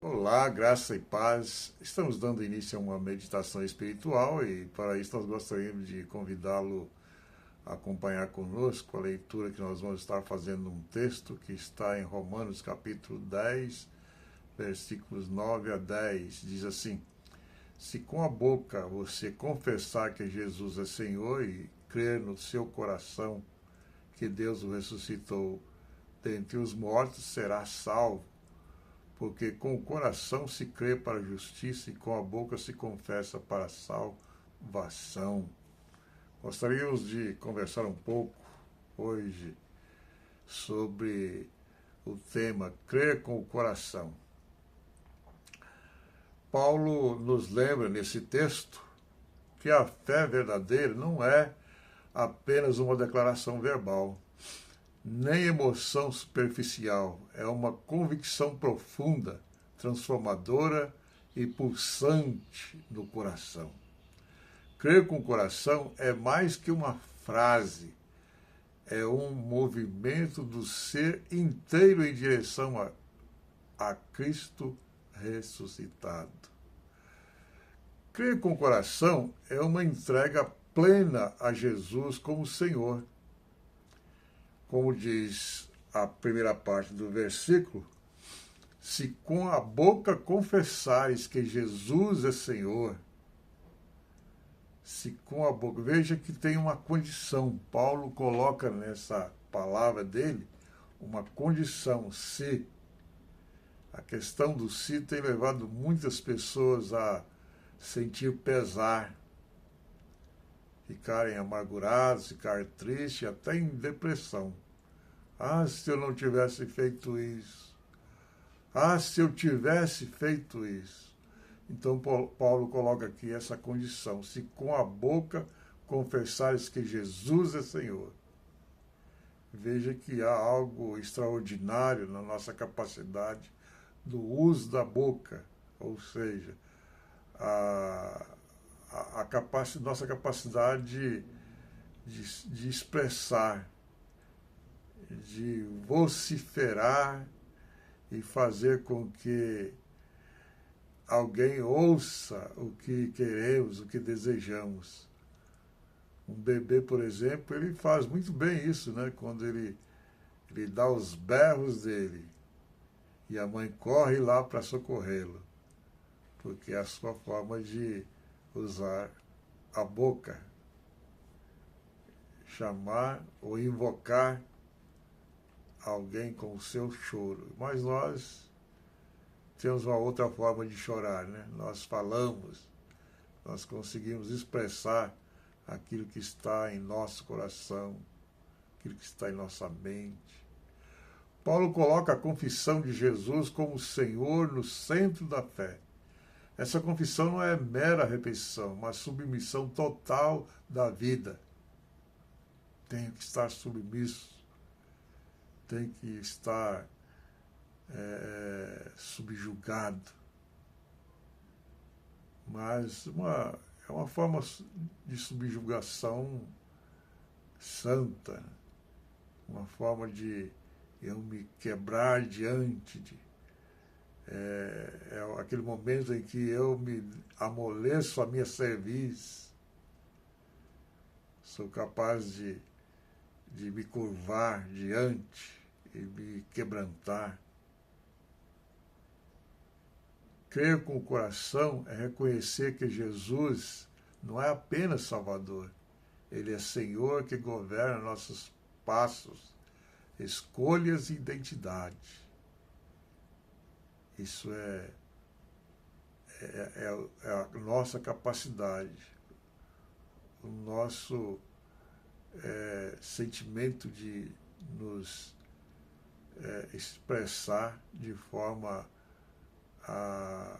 Olá, graça e paz. Estamos dando início a uma meditação espiritual e para isso nós gostaríamos de convidá-lo a acompanhar conosco a leitura que nós vamos estar fazendo um texto que está em Romanos capítulo 10, versículos 9 a 10. Diz assim: Se com a boca você confessar que Jesus é Senhor e crer no seu coração que Deus o ressuscitou dentre os mortos, será salvo. Porque com o coração se crê para a justiça e com a boca se confessa para a salvação. Gostaríamos de conversar um pouco hoje sobre o tema crer com o coração. Paulo nos lembra nesse texto que a fé verdadeira não é apenas uma declaração verbal, nem emoção superficial, é uma convicção profunda, transformadora e pulsante no coração. Crer com o coração é mais que uma frase, é um movimento do ser inteiro em direção a Cristo ressuscitado. Crer com o coração é uma entrega plena a Jesus como Senhor. Como diz a primeira parte do versículo, se com a boca confessares que Jesus é Senhor, se com a boca, veja que tem uma condição, Paulo coloca nessa palavra dele uma condição, se. A questão do se tem levado muitas pessoas a sentir pesar, ficarem amargurados, ficar tristes, até em depressão. Ah, se eu não tivesse feito isso. Ah, se eu tivesse feito isso. Então Paulo coloca aqui essa condição. Se com a boca confessares que Jesus é Senhor. Veja que há algo extraordinário na nossa capacidade do uso da boca, ou seja, nossa capacidade de expressar, de vociferar e fazer com que alguém ouça o que queremos, o que desejamos. Um bebê, por exemplo, ele faz muito bem isso, né? Quando ele dá os berros dele e a mãe corre lá para socorrê-lo, porque é a sua forma de usar a boca, chamar ou invocar alguém com o seu choro. Mas nós temos uma outra forma de chorar, né? Nós falamos, nós conseguimos expressar aquilo que está em nosso coração, aquilo que está em nossa mente. Paulo coloca a confissão de Jesus como Senhor no centro da fé. Essa confissão não é mera repetição, mas submissão total da vida. Tenho que estar submisso, tem que estar subjugado. Mas é uma forma de subjugação santa, uma forma de eu me quebrar diante de... É aquele momento em que eu me amoleço a minha cerviz, sou capaz de me curvar diante e me quebrantar. Crer com o coração é reconhecer que Jesus não é apenas Salvador, Ele é Senhor que governa nossos passos, escolhas e identidade. Isso é a nossa capacidade, o nosso sentimento de nos expressar de forma a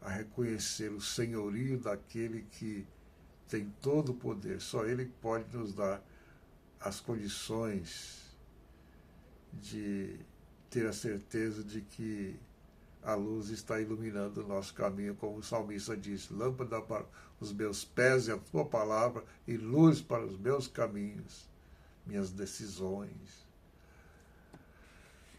reconhecer o senhorio daquele que tem todo o poder. Só Ele pode nos dar as condições de ter a certeza de que a luz está iluminando o nosso caminho, como o salmista diz: lâmpada para os meus pés é a tua palavra e luz para os meus caminhos, minhas decisões.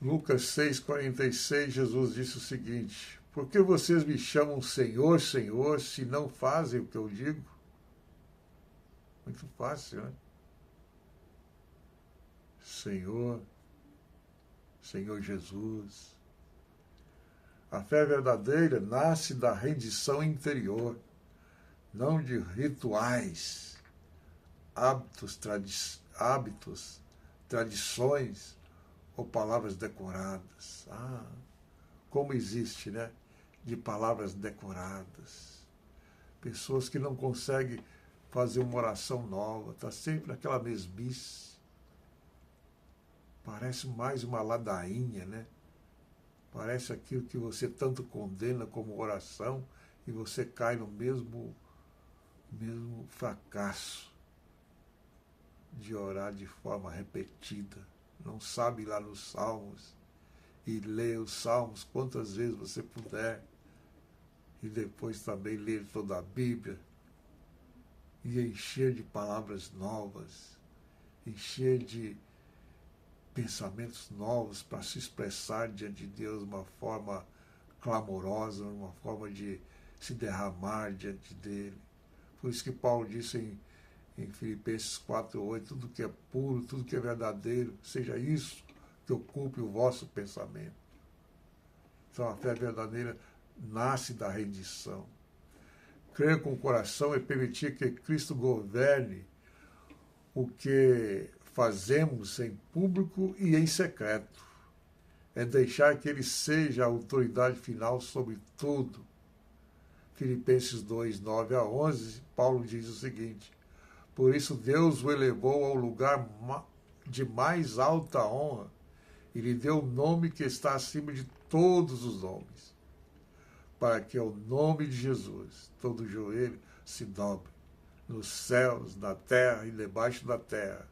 Lucas 6,46, Jesus disse o seguinte: por que vocês me chamam Senhor, Senhor, se não fazem o que eu digo? Muito fácil, né? Senhor, Senhor Jesus. A fé verdadeira nasce da rendição interior, não de rituais, hábitos, tradições ou palavras decoradas. Como existe, né? De palavras decoradas. Pessoas que não conseguem fazer uma oração nova, está sempre naquela mesmice. Parece mais uma ladainha, né? Parece aquilo que você tanto condena como oração e você cai no mesmo fracasso de orar de forma repetida. Não sabe ir lá nos Salmos e ler os Salmos quantas vezes você puder e depois também ler toda a Bíblia e encher de palavras novas, encher de pensamentos novos para se expressar diante de Deus de uma forma clamorosa, uma forma de se derramar diante dele. Por isso que Paulo disse em Filipenses 4,8, tudo que é puro, tudo que é verdadeiro, seja isso que ocupe o vosso pensamento. Então a fé verdadeira nasce da rendição. Crer com o coração é permitir que Cristo governe o que fazemos em público e em secreto. É deixar que ele seja a autoridade final sobre tudo. Filipenses 2, 9 a 11, Paulo diz o seguinte: por isso Deus o elevou ao lugar de mais alta honra e lhe deu o nome que está acima de todos os nomes, para que ao nome de Jesus todo joelho se dobre, nos céus, na terra e debaixo da terra,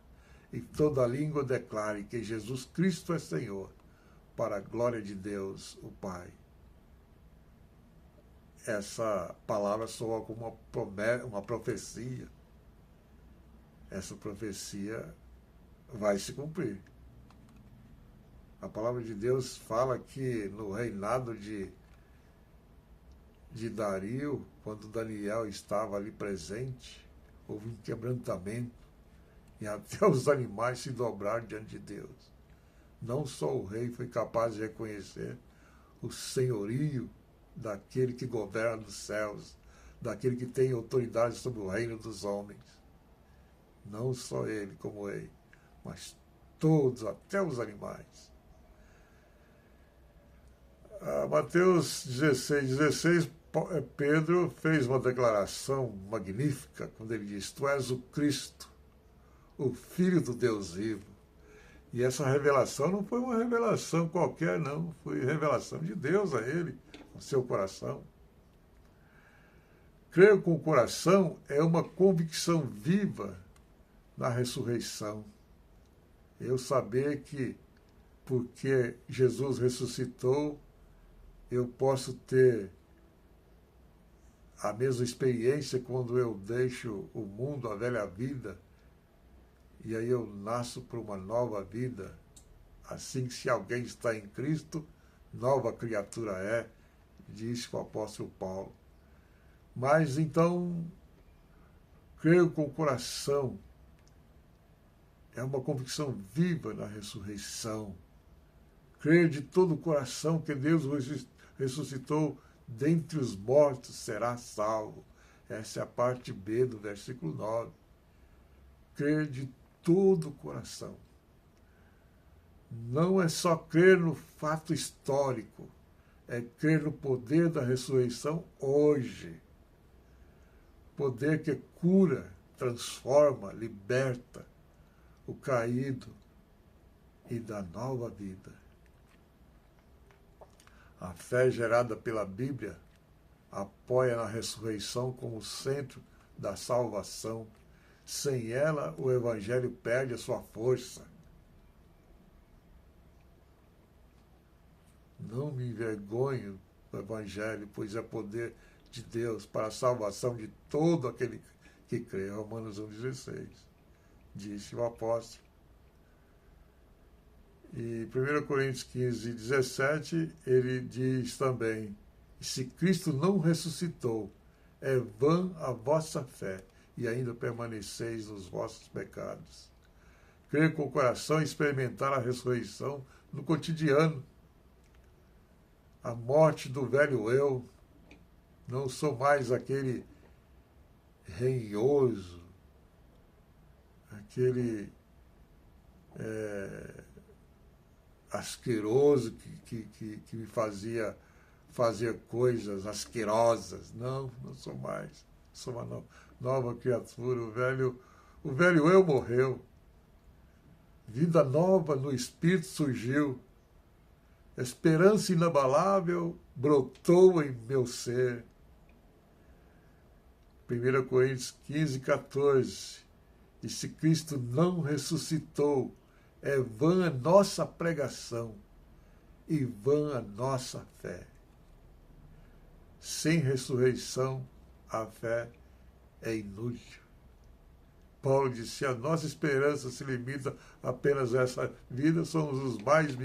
e toda língua declare que Jesus Cristo é Senhor, para a glória de Deus, o Pai. Essa palavra soa como uma profecia. Essa profecia vai se cumprir. A palavra de Deus fala que no reinado de Dario, quando Daniel estava ali presente, houve um quebrantamento e até os animais se dobraram diante de Deus. Não só o rei foi capaz de reconhecer o senhorio daquele que governa dos céus, daquele que tem autoridade sobre o reino dos homens. Não só ele como rei, mas todos, até os animais. Mateus 16, Pedro fez uma declaração magnífica quando ele diz: tu és o Cristo, o Filho do Deus vivo. E essa revelação não foi uma revelação qualquer, não. Foi revelação de Deus a ele, no seu coração. Crer com o coração é uma convicção viva na ressurreição. Eu saber que, porque Jesus ressuscitou, eu posso ter a mesma experiência quando eu deixo o mundo, a velha vida, e aí eu nasço para uma nova vida. Assim, se alguém está em Cristo, nova criatura é, diz o apóstolo Paulo. Mas então, creio com o coração, é uma convicção viva na ressurreição. Crer de todo o coração que Deus ressuscitou dentre os mortos será salvo. Essa é a parte B do versículo 9. Crer de todo o coração. Não é só crer no fato histórico, é crer no poder da ressurreição hoje. Poder que cura, transforma, liberta o caído e dá nova vida. A fé gerada pela Bíblia apoia na ressurreição como centro da salvação. Sem ela, o Evangelho perde a sua força. Não me envergonho do Evangelho, pois é poder de Deus para a salvação de todo aquele que crê. Romanos 1,16, disse o apóstolo. E 1 Coríntios 15, 17, ele diz também: se Cristo não ressuscitou, é vã a vossa fé, e ainda permaneceis nos vossos pecados. Crer com o coração e experimentar a ressurreição no cotidiano. A morte do velho eu. Não sou mais aquele renhoso, aquele asqueroso que me fazia coisas asquerosas. Não, não sou mais. Sou uma nova criatura. O velho eu morreu. Vida nova no Espírito surgiu. Esperança inabalável brotou em meu ser. 1 Coríntios 15, 14. E se Cristo não ressuscitou, é vã a nossa pregação e vã a nossa fé. Sem ressurreição, a fé é inútil. Paulo disse: se a nossa esperança se limita apenas a essa vida, somos os mais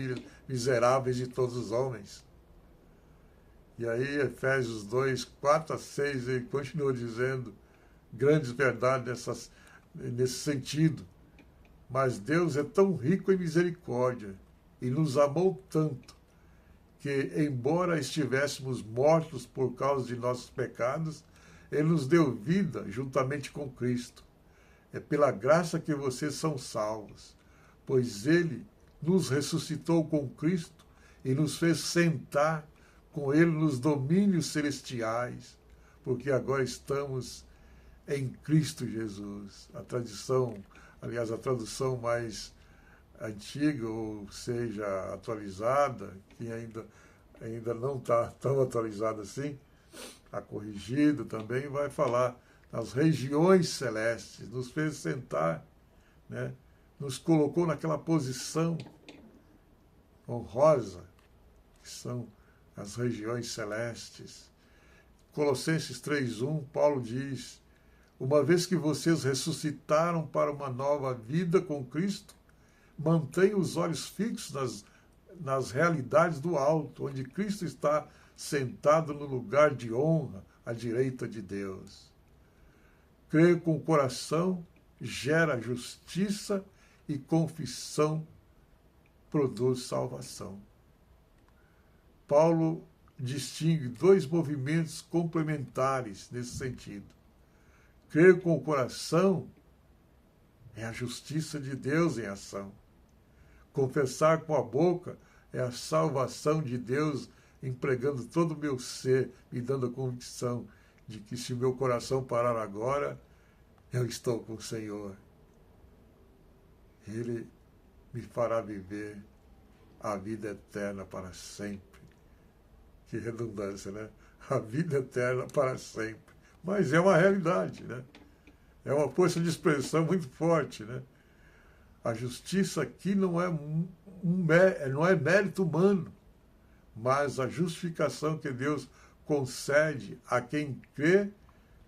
miseráveis de todos os homens. E aí, Efésios 2, 4 a 6, ele continua dizendo grandes verdades nesse sentido. Mas Deus é tão rico em misericórdia e nos amou tanto que, embora estivéssemos mortos por causa de nossos pecados, Ele nos deu vida juntamente com Cristo. É pela graça que vocês são salvos, pois Ele nos ressuscitou com Cristo e nos fez sentar com Ele nos domínios celestiais, porque agora estamos em Cristo Jesus. A tradução mais antiga, ou seja, atualizada, que ainda não está tão atualizada assim, a corrigida também, vai falar nas regiões celestes, nos fez sentar, né? Nos colocou naquela posição honrosa, que são as regiões celestes. Colossenses 3:1, Paulo diz: uma vez que vocês ressuscitaram para uma nova vida com Cristo, mantenham os olhos fixos nas realidades do alto, onde Cristo está sentado no lugar de honra à direita de Deus. Crer com o coração gera justiça e confissão produz salvação. Paulo distingue dois movimentos complementares nesse sentido. Crer com o coração é a justiça de Deus em ação. Confessar com a boca é a salvação de Deus empregando todo o meu ser, me dando a convicção de que se o meu coração parar agora, eu estou com o Senhor. Ele me fará viver a vida eterna para sempre. Que redundância, né? A vida eterna para sempre. Mas é uma realidade, né? É uma força de expressão muito forte, né? A justiça aqui não é mérito humano, mas a justificação que Deus concede a quem crê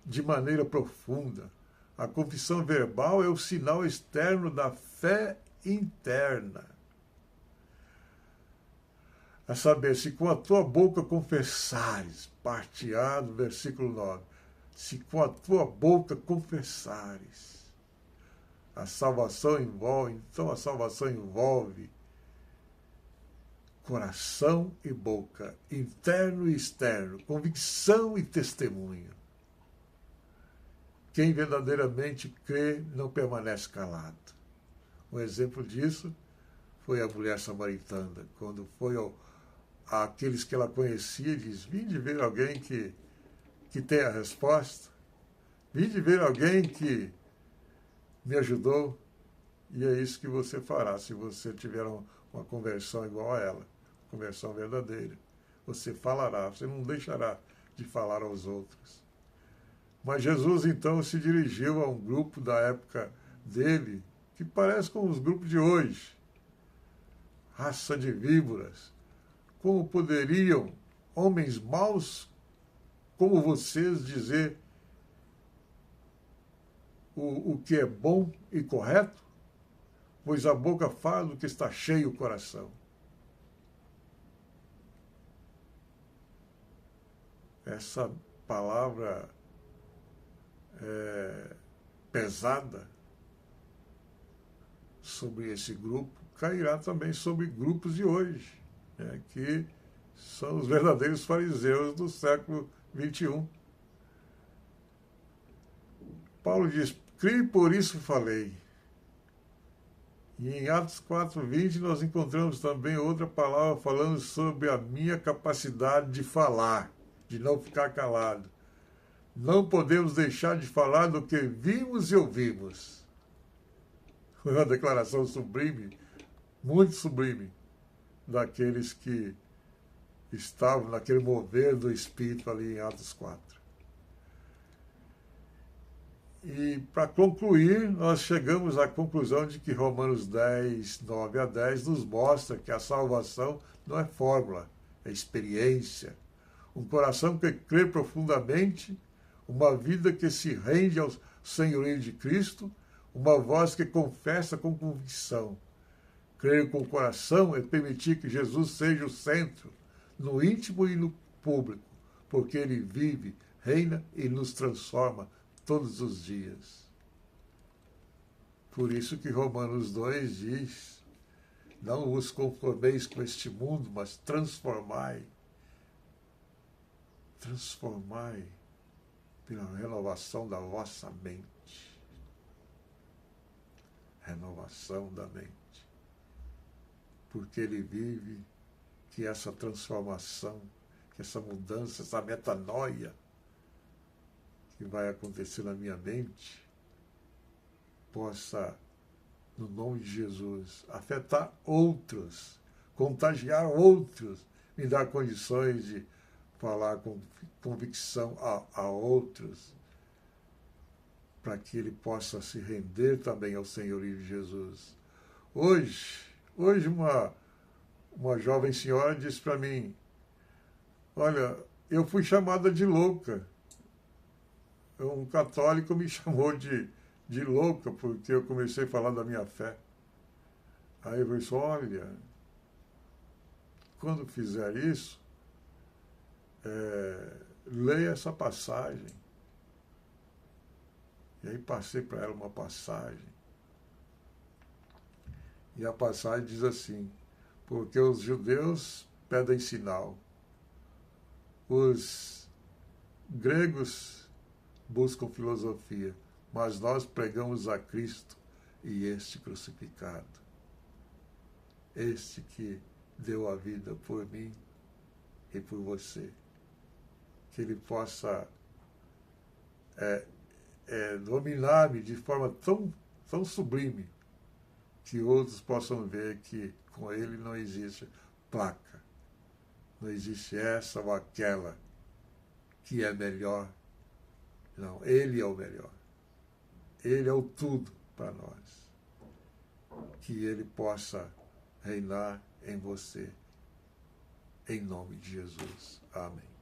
de maneira profunda. A confissão verbal é o sinal externo da fé interna. A saber, se com a tua boca confessares, parte A do versículo 9, se com a tua boca confessares, a salvação envolve coração e boca, interno e externo, convicção e testemunho. Quem verdadeiramente crê não permanece calado. Um exemplo disso foi a mulher samaritana, quando foi àqueles que ela conhecia, diz: vinde ver alguém que tem a resposta, vinde ver alguém que me ajudou, e é isso que você fará se você tiver uma conversão igual a ela, conversão verdadeira. Você falará, você não deixará de falar aos outros. Mas Jesus então se dirigiu a um grupo da época dele, que parece com os grupos de hoje. Raça de víboras. Como poderiam homens maus como vocês dizer o que é bom e correto? pois a boca fala do que está cheio o coração. Essa palavra pesada sobre esse grupo cairá também sobre grupos de hoje, né, que são os verdadeiros fariseus do século XXI. Paulo diz, creio, por isso falei. E em Atos 4:20 nós encontramos também outra palavra falando sobre a minha capacidade de falar, de não ficar calado. Não podemos deixar de falar do que vimos e ouvimos. Foi uma declaração sublime, muito sublime, daqueles que estavam naquele mover do Espírito ali em Atos 4. E, para concluir, nós chegamos à conclusão de que Romanos 10, 9 a 10 nos mostra que a salvação não é fórmula, é experiência. Um coração que crê profundamente, uma vida que se rende ao senhorio de Cristo, uma voz que confessa com convicção. Crer com o coração é permitir que Jesus seja o centro, no íntimo e no público, porque Ele vive, reina e nos transforma todos os dias. Por isso que Romanos 2 diz, não vos conformeis com este mundo, mas transformai pela renovação da vossa mente. Renovação da mente. Porque Ele vive, que essa transformação, que essa mudança, essa metanoia que vai acontecer na minha mente, possa, no nome de Jesus, afetar outros, contagiar outros, me dar condições de falar com convicção a outros, para que ele possa se render também ao senhorio de Jesus. Hoje uma jovem senhora disse para mim, olha, eu fui chamada de louca. Um católico me chamou de louca, porque eu comecei a falar da minha fé. Aí eu disse, olha, quando fizer isso, leia essa passagem. E aí passei para ela uma passagem. E a passagem diz assim, porque os judeus pedem sinal, os gregos buscam filosofia, mas nós pregamos a Cristo e este crucificado. Este que deu a vida por mim e por você. Que Ele possa dominar-me de forma tão sublime que outros possam ver que com Ele não existe placa, não existe essa ou aquela que é melhor. Não, Ele é o melhor. Ele é o tudo para nós. Que Ele possa reinar em você. Em nome de Jesus. Amém.